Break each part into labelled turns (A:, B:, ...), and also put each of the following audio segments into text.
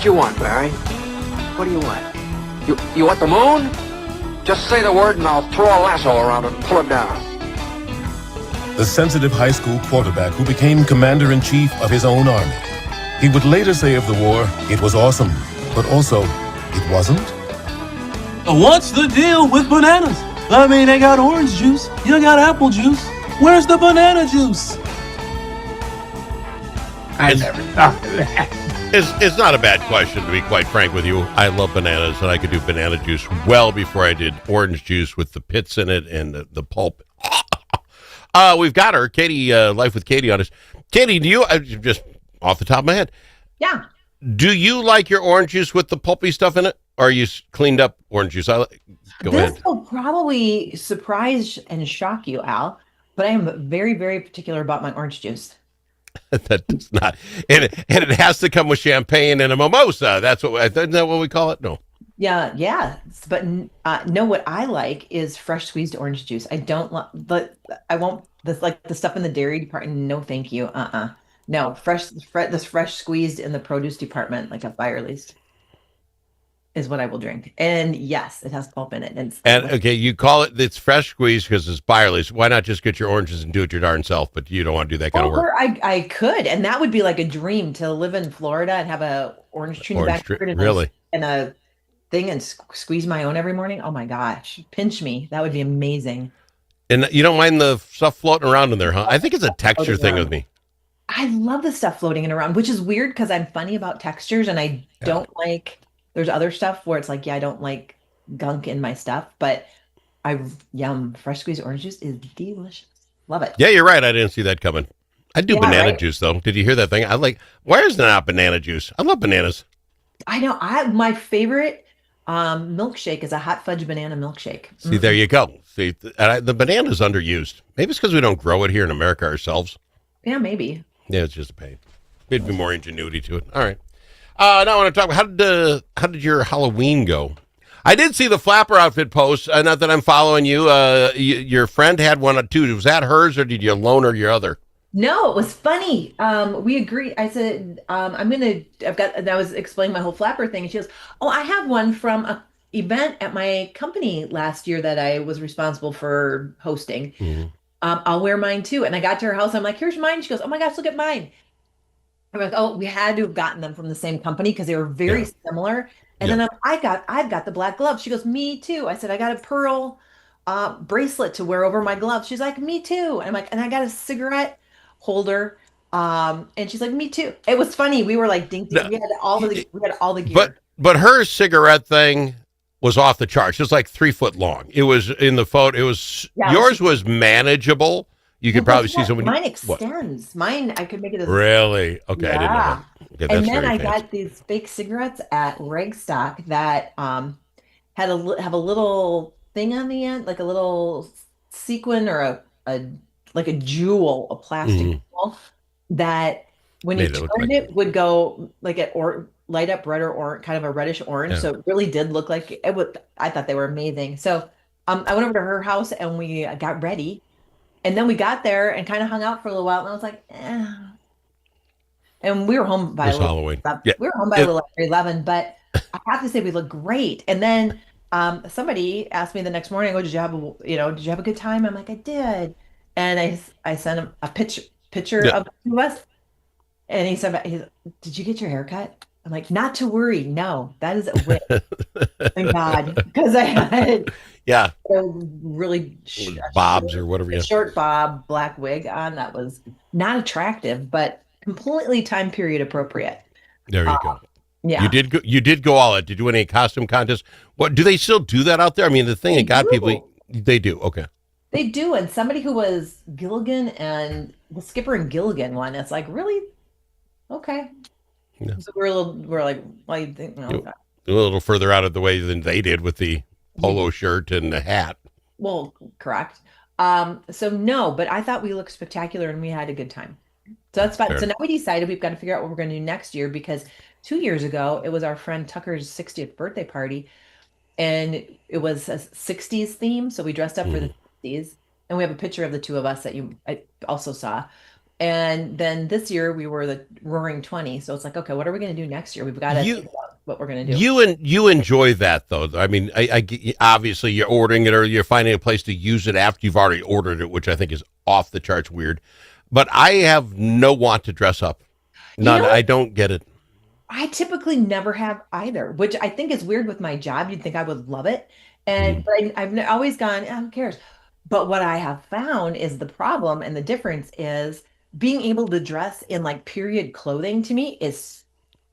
A: What you want, Barry? What do you want? You want the moon? Just say the word and I'll throw a lasso around it and pull it down.
B: The sensitive high school quarterback who became commander-in-chief of his own army. He would later say of the war, it was awesome, but also, it wasn't.
C: What's the deal with bananas? I mean, they got orange juice, you got apple juice. Where's the banana juice?
D: I never thought of that.
E: It's not a bad question, to be quite frank with you. I love bananas, and I could do banana juice well before I did orange juice with the pits in it and the pulp. We've got her, Katie, Life with Katie on us. Katie, do you, just off the top of my head,
F: Yeah.
E: do you like your orange juice with the pulpy stuff in it? Or are you cleaned up orange juice? Go ahead.
F: This will probably surprise and shock you, Al, but I am very, very particular about my orange juice.
E: That does not, and it has to come with champagne and a mimosa. Isn't that what we call it? No.
F: Yeah. But no, what I like is fresh squeezed orange juice. I don't like, but I won't, this like the stuff in the dairy department. No, thank you. No, this fresh squeezed in the produce department, like a Firely's, is what I will drink. And yes, it has pulp in it.
E: And okay, you call it's fresh squeezed because it's Byerly's. Why not just get your oranges and do it your darn self? But you don't want to do that kind of work.
F: I could, and that would be like a dream to live in Florida and have a orange tree in the backyard
E: really?
F: and a thing and squeeze my own every morning. Oh my gosh, pinch me. That would be amazing.
E: And you don't mind the stuff floating around in there, huh? I think it's a texture thing with me.
F: I love the stuff floating in around, which is weird because I'm funny about textures and I don't like. There's other stuff where it's like, yeah, I don't like gunk in my stuff, but fresh squeezed orange juice is delicious. Love it.
E: Yeah, you're right. I didn't see that coming. I do banana juice though. Did you hear that thing? Why is there not banana juice? I love bananas.
F: I know. My favorite milkshake is a hot fudge banana milkshake.
E: See, there you go. See, the banana's underused. Maybe it's because we don't grow it here in America ourselves.
F: Yeah, maybe.
E: Yeah, it's just a pain. There'd be more ingenuity to it. All right. Now I want to talk about how did your Halloween go? I did see the flapper outfit post. Not that I'm following you. Your friend had one too. Was that hers or did you loan her your other?
F: No, it was funny. We agreed. I said, and I was explaining my whole flapper thing. And she goes, oh, I have one from a event at my company last year that I was responsible for hosting.
E: Mm-hmm.
F: I'll wear mine too. And I got to her house. I'm like, here's mine. She goes, oh my gosh, look at mine. I'm like, oh, we had to have gotten them from the same company because they were very similar. And then I've got the black gloves. She goes, me too. I said, I got a pearl bracelet to wear over my gloves. She's like, me too. And I'm like, and I got a cigarette holder. And she's like, me too. It was funny. We were like dinky. We had all the gear.
E: But her cigarette thing was off the charts. It was like 3 foot long. It was in the photo. It was yours was manageable. You could probably see someone.
F: Mine extends. Mine, I could make it.
E: Really? Okay, I didn't know that. Okay,
F: and then I got these fake cigarettes at Regstock that have a little thing on the end, like a little sequin or like a jewel, a plastic jewel that when you turned it would go like or light up red or kind of a reddish orange. So it really did look like it would. I thought they were amazing. So I went over to her house and we got ready. And then we got there and kind of hung out for a little while, and I was like, eh. And we were home by
E: Halloween.
F: We were home by a little after 11, but I have to say we look great. And then somebody asked me the next morning, "Oh, did you have a good time?" I'm like, "I did." And I sent him a picture of the two of us, and he said, "Did you get your hair cut?" I'm like, "Not to worry, no, that is a wig." Thank God, because I had a really
E: bobs or whatever,
F: short bob black wig on that was not attractive, but completely time period appropriate.
E: There you go.
F: Yeah,
E: you did go all out. Did you win any costume contest? What do they still do that out there? I mean, the thing that got people, they do. Okay,
F: they do. And somebody who was Gilligan and the Skipper and Gilligan one, it's like, really? Okay. Yeah. So we're like, well, you think, no,
E: a little further out of the way than they did with the polo shirt and the hat.
F: Well, correct. So no, but I thought we looked spectacular and we had a good time. So that's fine. Fair. So now we decided we've got to figure out what we're going to do next year because 2 years ago, it was our friend Tucker's 60th birthday party and it was a 60s theme. So we dressed up for the 60s and we have a picture of the two of us that I also saw. And then this year we were the Roaring 20. So it's like, okay, what are we going to do next year? We've got to
E: You
F: think about what we're going to do.
E: you enjoy that though. I mean, obviously you're ordering it or you're finding a place to use it after you've already ordered it, which I think is off the charts weird. But I have no want to dress up. None. I don't get it.
F: I typically never have either, which I think is weird with my job. You'd think I would love it. And but I've always gone, who cares? But what I have found is the problem and the difference is being able to dress in like period clothing to me is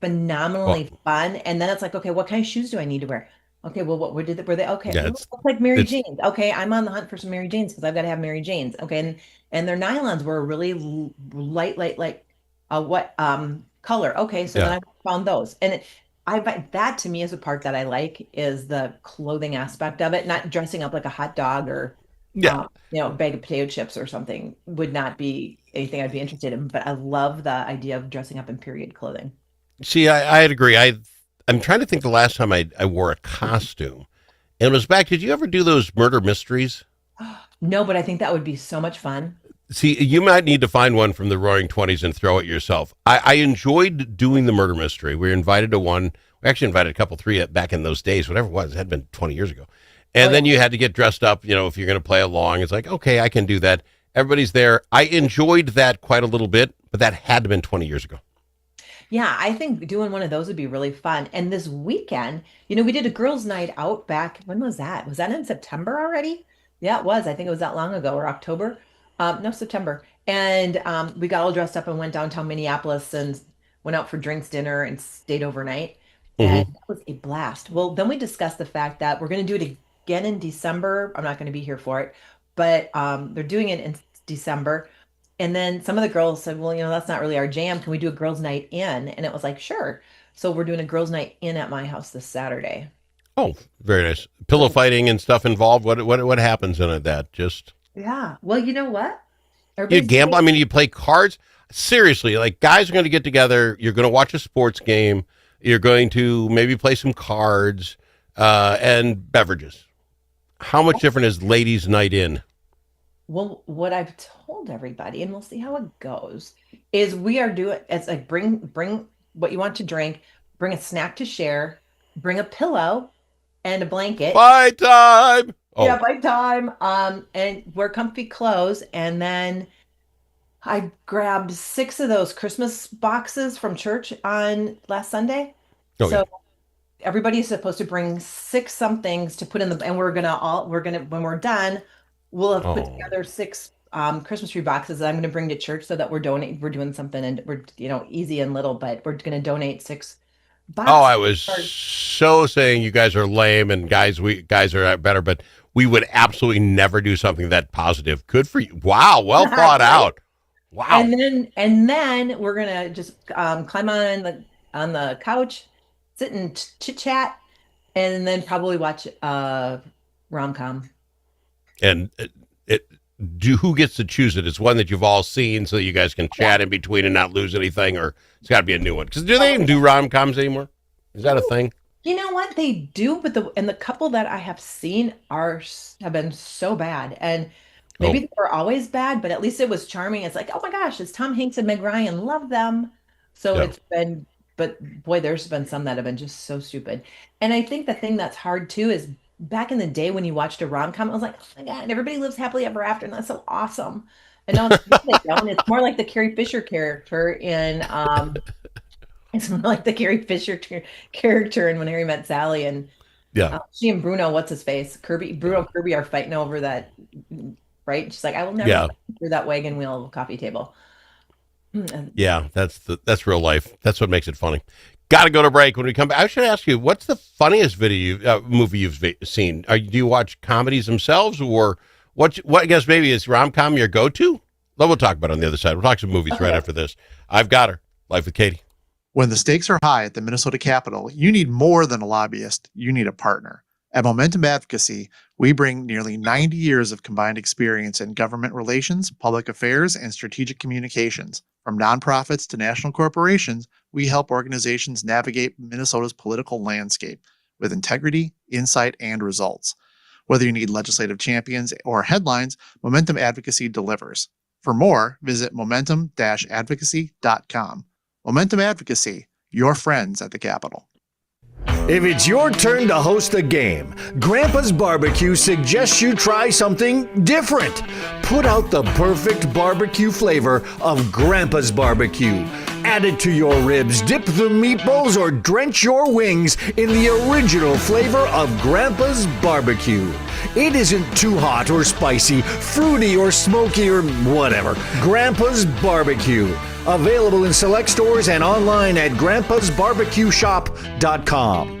E: Well,
F: phenomenally fun. And then it's like, okay, what kind of shoes do I need to wear? Okay, well, what were they? Okay,
E: yeah,
F: ooh, looks like Mary
E: it's
F: Jane's. Okay, I'm on the hunt for some Mary Jane's because I've got to have Mary Jane's. Okay, and their nylons were a really light, what color. Okay, so then
E: yeah.
F: I found those, and that to me is a part that I like is the clothing aspect of it, not dressing up like a hot dog or
E: Yeah.
F: a bag of potato chips or something would not be anything I'd be interested in. But I love the idea of dressing up in period clothing.
E: See, I'd agree. I'm trying to think the last time I wore a costume. And it was back. Did you ever do those murder mysteries?
F: No, but I think that would be so much fun.
E: See, you might need to find one from the Roaring Twenties and throw it yourself. I enjoyed doing the murder mystery. We were invited to one. We actually invited a couple, three back in those days, whatever it was. It had been 20 years ago.
F: Oh
E: And then
F: yeah.
E: you had to get dressed up, if you're going to play along. It's like, okay, I can do that. Everybody's there. I enjoyed that quite a little bit, but that had to have been 20 years ago.
F: Yeah, I think doing one of those would be really fun. And this weekend, we did a girls' night out back. When was that? Was that in September already? Yeah, it was. I think it was that long ago or October. No, September. And we got all dressed up and went downtown Minneapolis and went out for drinks, dinner, and stayed overnight. And
E: Hmm.
F: that was a blast. Well, then we discussed the fact that we're going to do it again in December. I'm not going to be here for it, but they're doing it in December. And then some of the girls said, well, that's not really our jam. Can we do a girls' night in? And it was like, sure. So we're doing a girls' night in at my house this Saturday.
E: Oh, very nice. Pillow fighting and stuff involved. What happens in it? That just
F: Yeah. Well, you know what?
E: you
F: Everybody's
E: gamble. I mean, you play cards. Seriously, like guys are going to get together. You're going to watch a sports game. You're going to maybe play some cards and beverages. How much different is ladies' night in?
F: Well, what I've told everybody, and we'll see how it goes, is we are doing it's like bring what you want to drink, bring a snack to share, bring a pillow and a blanket.
E: Fight time.
F: Yeah,
E: Oh,
F: by time. And wear comfy clothes. And then I grabbed 6 of those Christmas boxes from church on last Sunday.
E: oh yeah.
F: So everybody's supposed to bring 6 somethings to put in the, and we're gonna when we're done, we'll have put
E: Oh,
F: together 6 Christmas tree boxes that I'm gonna bring to church so that we're doing something and we're easy and little, but we're gonna donate 6
E: oh,
F: boxes.
E: I was so saying you guys are lame and we guys are better, but we would absolutely never do something that positive. Good for you. Wow, well thought
F: Right?
E: out. Wow.
F: And then we're gonna just climb on the couch, sit and chit chat, and then probably watch rom-com.
E: And it do who gets to choose it? It's one that you've all seen, so that you guys can
F: Yeah.
E: chat in between and not lose anything, or it's got to be a new one. Because do they even do rom coms anymore? Is that a thing?
F: You know what they do, but the couple that I have seen have been so bad, and maybe
E: Oh,
F: they were always bad, but at least it was charming. It's like, oh my gosh, it's Tom Hanks and Meg Ryan, love them. So
E: yeah.
F: it's been, but boy, there's been some that have been just so stupid. And I think the thing that's hard too is back in the day when you watched a rom-com, I was like, oh my God, everybody lives happily ever after, and that's so awesome. And now they don't. It's more like the Carrie Fisher character in it's more like the Carrie Fisher character in When Harry Met Sally, and
E: Yeah.
F: she and Bruno, what's his face, Bruno Kirby are fighting over that, right? She's like, I will never
E: Yeah.
F: fight through that wagon wheel coffee table. And
E: Yeah. That's real life. That's what makes it funny. Got to go to break. When we come back, I should ask you, what's the funniest movie you've seen? Do you watch comedies themselves, or what? I guess maybe is rom com your go to? We'll talk about it on the other side. We'll talk some movies right
F: okay.
E: after this. I've got her. Life with Katie.
G: When the stakes are high at the Minnesota Capitol, you need more than a lobbyist. You need a partner. At Momentum Advocacy, we bring nearly 90 years of combined experience in government relations, public affairs, and strategic communications. From nonprofits to national corporations, we help organizations navigate Minnesota's political landscape with integrity, insight, and results. Whether you need legislative champions or headlines, Momentum Advocacy delivers. For more, visit momentum-advocacy.com. Momentum Advocacy, your friends at the Capitol.
H: If it's your turn to host a game, Grandpa's Barbecue suggests you try something different. Put out the perfect barbecue flavor of Grandpa's Barbecue. Add it to your ribs, dip the meatballs, or drench your wings in the original flavor of Grandpa's Barbecue. It isn't too hot or spicy, fruity or smoky or whatever. Grandpa's Barbecue. Available in select stores and online at grandpasbarbecueshop.com.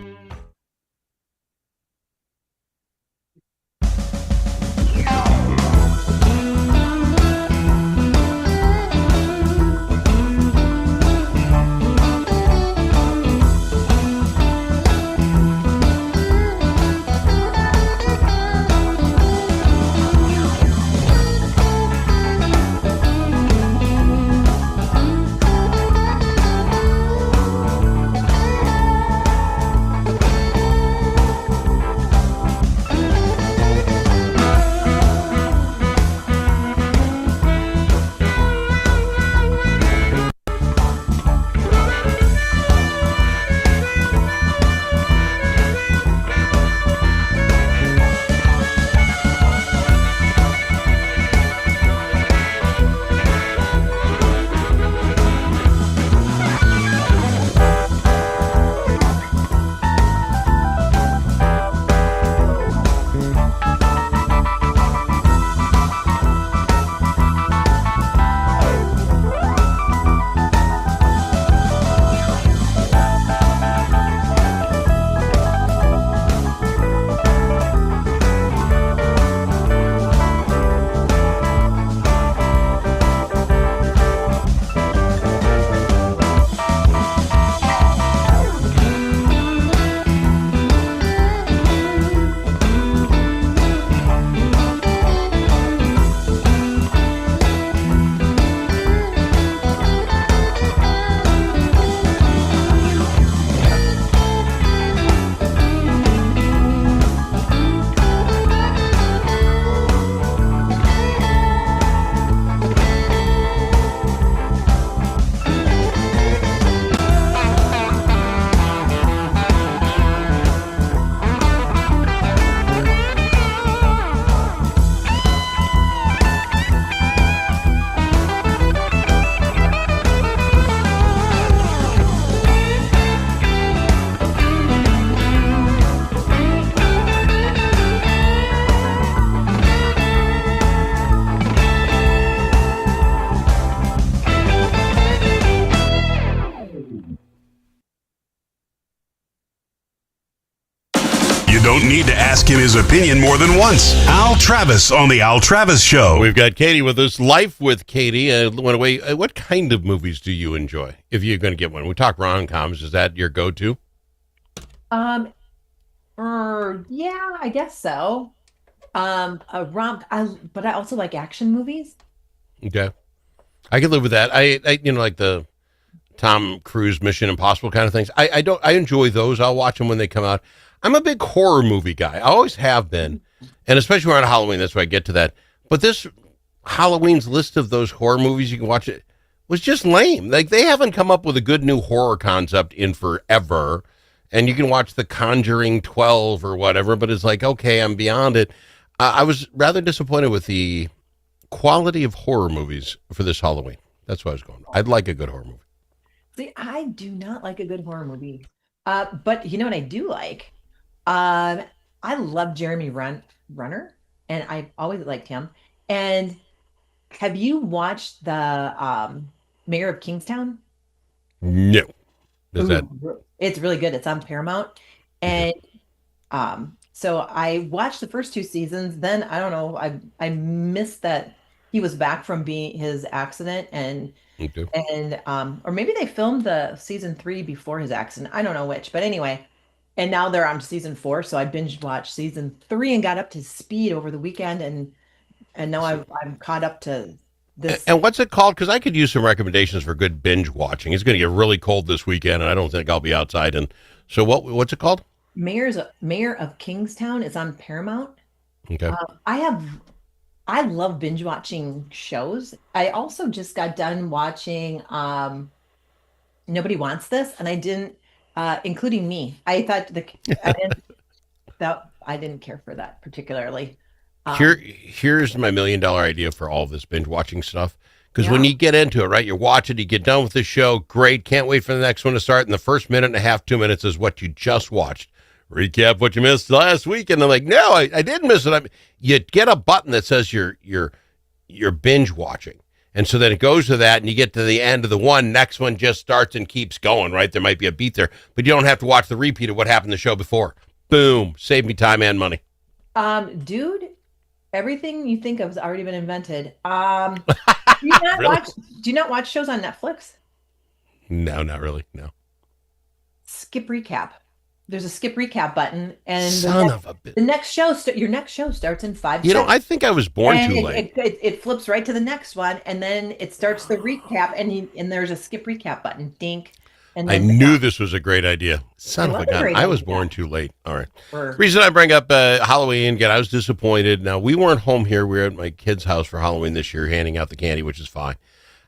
I: You don't need to ask him his opinion more than once. Al Travis on The Al Travis Show.
E: We've got Katie with us. Life with Katie. What kind of movies do you enjoy, if you're going to get one? We talk rom-coms. Is that your go-to?
F: Yeah, I guess so. But I also like action movies.
E: Okay. I could live with that. I like the Tom Cruise Mission Impossible kind of things. I enjoy those. I'll watch them when they come out. I'm a big horror movie guy. I always have been. And especially around Halloween, that's why I get to that. But this Halloween's list of those horror movies you can watch it was just lame. Like, they haven't come up with a good new horror concept in forever. And you can watch The Conjuring 12 or whatever, but it's like, okay, I'm beyond it. I was rather disappointed with the quality of horror movies for this Halloween. That's what I was going. I'd like a good horror movie.
F: See, I do not like a good horror movie. But you know what I do like? I love Jeremy Renner, and I always liked him. And have you watched the Mayor of Kingstown?
E: No.
F: It's really good. It's on Paramount. And so I watched the first 2 seasons. Then I don't know, I missed that he was back from his accident, and or maybe they filmed the season 3 before his accident. I don't know which, but anyway. And now they're on season 4, so I binge watched season 3 and got up to speed over the weekend, and now I'm caught up to this.
E: And what's it called? Because I could use some recommendations for good binge watching. It's going to get really cold this weekend, and I don't think I'll be outside. And so, what's it called? Mayor of Kingstown. It's on Paramount. Okay.
F: I love binge watching shows. I also just got done watching Nobody Wants This, and I didn't, including me. I thought I didn't care for that particularly.
E: Here's my $1 million idea for all this binge watching stuff. Because when
F: Yeah.
E: you get into it, right, you watch it, you get done with the show, great, can't wait for the next one to start. And the first minute and a half, 2 minutes is what you just watched. Recap what you missed last week. And I'm like, no, I didn't miss it. You get a button that says you're binge watching. And so then it goes to that, and you get to the end of the one. Next one just starts and keeps going, right? There might be a beat there, but you don't have to watch the repeat of what happened the show before. Boom. Save me time and money.
F: Dude, everything you think of has already been invented. Do you not
E: Really?
F: do you not watch shows on Netflix?
E: No, not really. No.
F: Skip recap. There's a skip recap button, and
E: Son of a bitch.
F: the next show, your next show starts in 5
E: You know,
F: seconds.
E: I think I was born
F: And
E: too late.
F: it flips right to the next one, and then it starts the recap, and there's a skip recap button. Dink. And
E: I
F: then
E: knew this was a great idea. Son
F: It
E: of a
F: was a
E: gun.
F: great
E: I was
F: idea.
E: born too late. All right.
F: Or-
E: Reason I bring up Halloween, again, I was disappointed. Now, we weren't home here. We were at my kid's house for Halloween this year, handing out the candy, which is fine.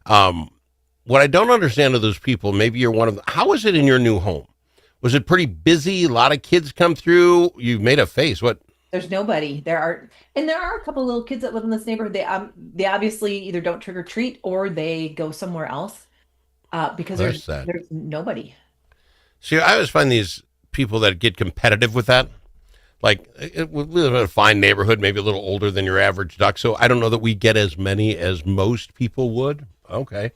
E: What I don't understand are those people, maybe you're one of them. How is it in your new home? Was it pretty busy? A lot of kids come through? You made a face. What?
F: There's nobody. There are a couple little kids that live in this neighborhood. They obviously either don't trick or treat or they go somewhere else because
E: Well, that's sad.
F: there's nobody.
E: See, I always find these people that get competitive with that. Like, we live in a fine neighborhood, maybe a little older than your average duck, so I don't know that we get as many as most people would. Okay.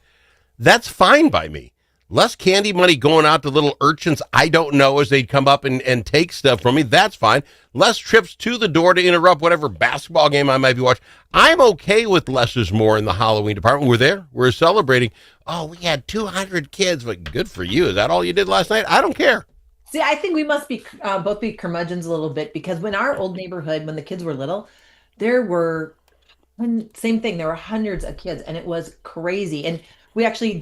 E: That's fine by me. Less candy money going out to little urchins I don't know as they come up and take stuff from me. That's fine. Less trips to the door to interrupt whatever basketball game I might be watching. I'm okay with less is more in the Halloween department. We're there. We're celebrating. Oh, we had 200 kids. But good for you. Is that all you did last night? I don't care.
F: See, I think we must be both be curmudgeons a little bit because when our old neighborhood, when the kids were little, there were same thing. There were hundreds of kids, and it was crazy. And we actually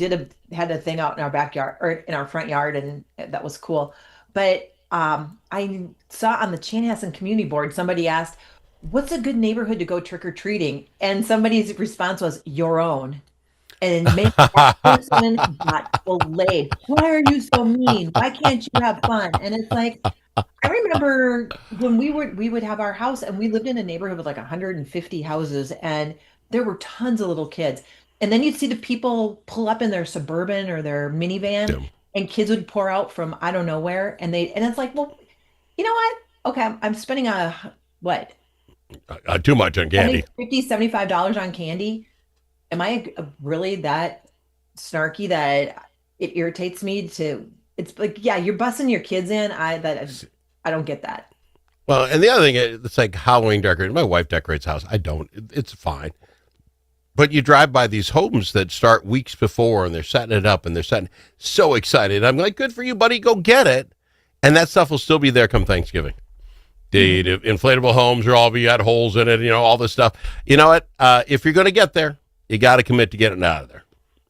F: had a thing out in our backyard or in our front yard, and that was cool. But I saw on the Chanhassen Community Board somebody asked, "What's a good neighborhood to go trick or treating?" And somebody's response was, "Your own." And make that person got filleted. Why are you so mean? Why can't you have fun? And it's like, I remember when we would have our house, and we lived in a neighborhood with like 150 houses, and there were tons of little kids. And then you'd see the people pull up in their Suburban or their minivan,
E: Yeah.
F: and kids would pour out from I don't know where, and it's like, well, you know what? Okay, I'm spending what?
E: Too much on candy.
F: $50, $75 on candy. Am I really that snarky that it irritates me to? It's like, yeah, you're busing your kids in. I don't get that.
E: Well, and the other thing, it's like Halloween decorating. My wife decorates house. I don't. It's fine. But you drive by these homes that start weeks before, and they're setting it up, and they're setting so excited. I'm like, good for you, buddy. Go get it. And that stuff will still be there come Thanksgiving. The inflatable homes will all be got holes in it, all this stuff. You know what? If you're going to get there, you got to commit to getting it out of there.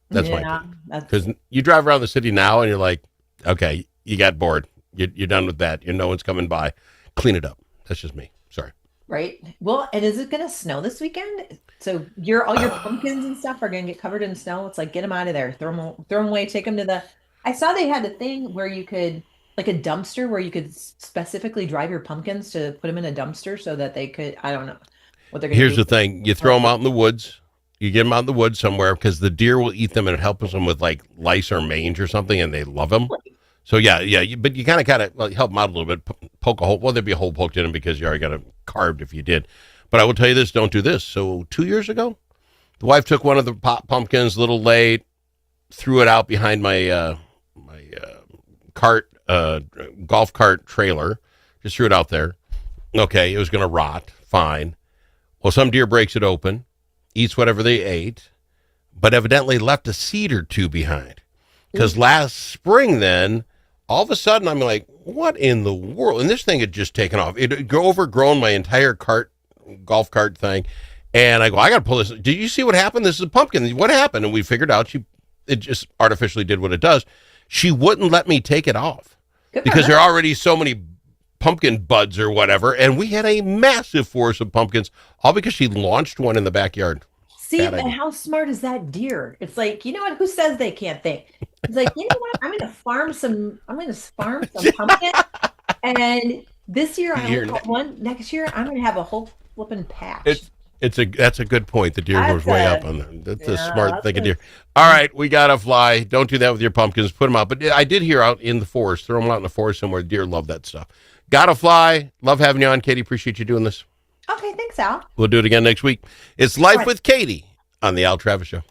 E: That's my opinion. Because you drive around the city now, and you're like, okay, you got bored. You're done with that. You know one's coming by. Clean it up. That's just me. Sorry.
F: Right. Well, and is it going to snow this weekend? So all your pumpkins and stuff are going to get covered in snow. It's like, get them out of there. Throw them away. Take them to I saw they had a thing where you could, like a dumpster where you could specifically drive your pumpkins to put them in a dumpster so that they could, I don't know what they're going to do.
E: Here's the thing. You throw them out in the woods. You get them out in the woods somewhere because the deer will eat them, and it helps them with like lice or mange or something, and they love them. So yeah. But you kind of help them out a little bit, poke a hole. Well, there'd be a hole poked in them because you already got them carved if you did. But I will tell you this, don't do this. So 2 years ago, the wife took one of the pumpkins a little late, threw it out behind my golf cart trailer, just threw it out there. Okay, it was going to rot. Fine. Well, some deer breaks it open, eats whatever they ate, but evidently left a seed or two behind. Because last spring then, all of a sudden I'm like, what in the world? And this thing had just taken off. It had overgrown my entire golf cart thing. And I go, I got to pull this. Did you see what happened? This is a pumpkin. What happened? And we figured out it just artificially did what it does. She wouldn't let me take it off
F: Good for
E: because
F: her.
E: there are already so many pumpkin buds or whatever, and we had a massive forest of pumpkins, all because she launched one in the backyard.
F: See,
E: Bad
F: but
E: idea.
F: how smart is that deer? It's like, you know what? Who says they can't think? It's like, you know what? I'm going to farm some pumpkin. And this year I only have one. Next year I'm going to have a whole flipping patch.
E: That's a good point. The deer
F: That's
E: goes way
F: a-
E: up on that. That's a
F: yeah,
E: smart
F: that's
E: thing,
F: a-
E: deer. All right, we got to fly. Don't do that with your pumpkins. Put them out. But I did hear out in the forest, throw them out in the forest somewhere. Deer love that stuff. Got to fly. Love having you on, Katie. Appreciate you doing this.
F: Okay, thanks, Al.
E: We'll do it again next week. It's Life
F: Right.
E: with Katie on the Al Travis Show.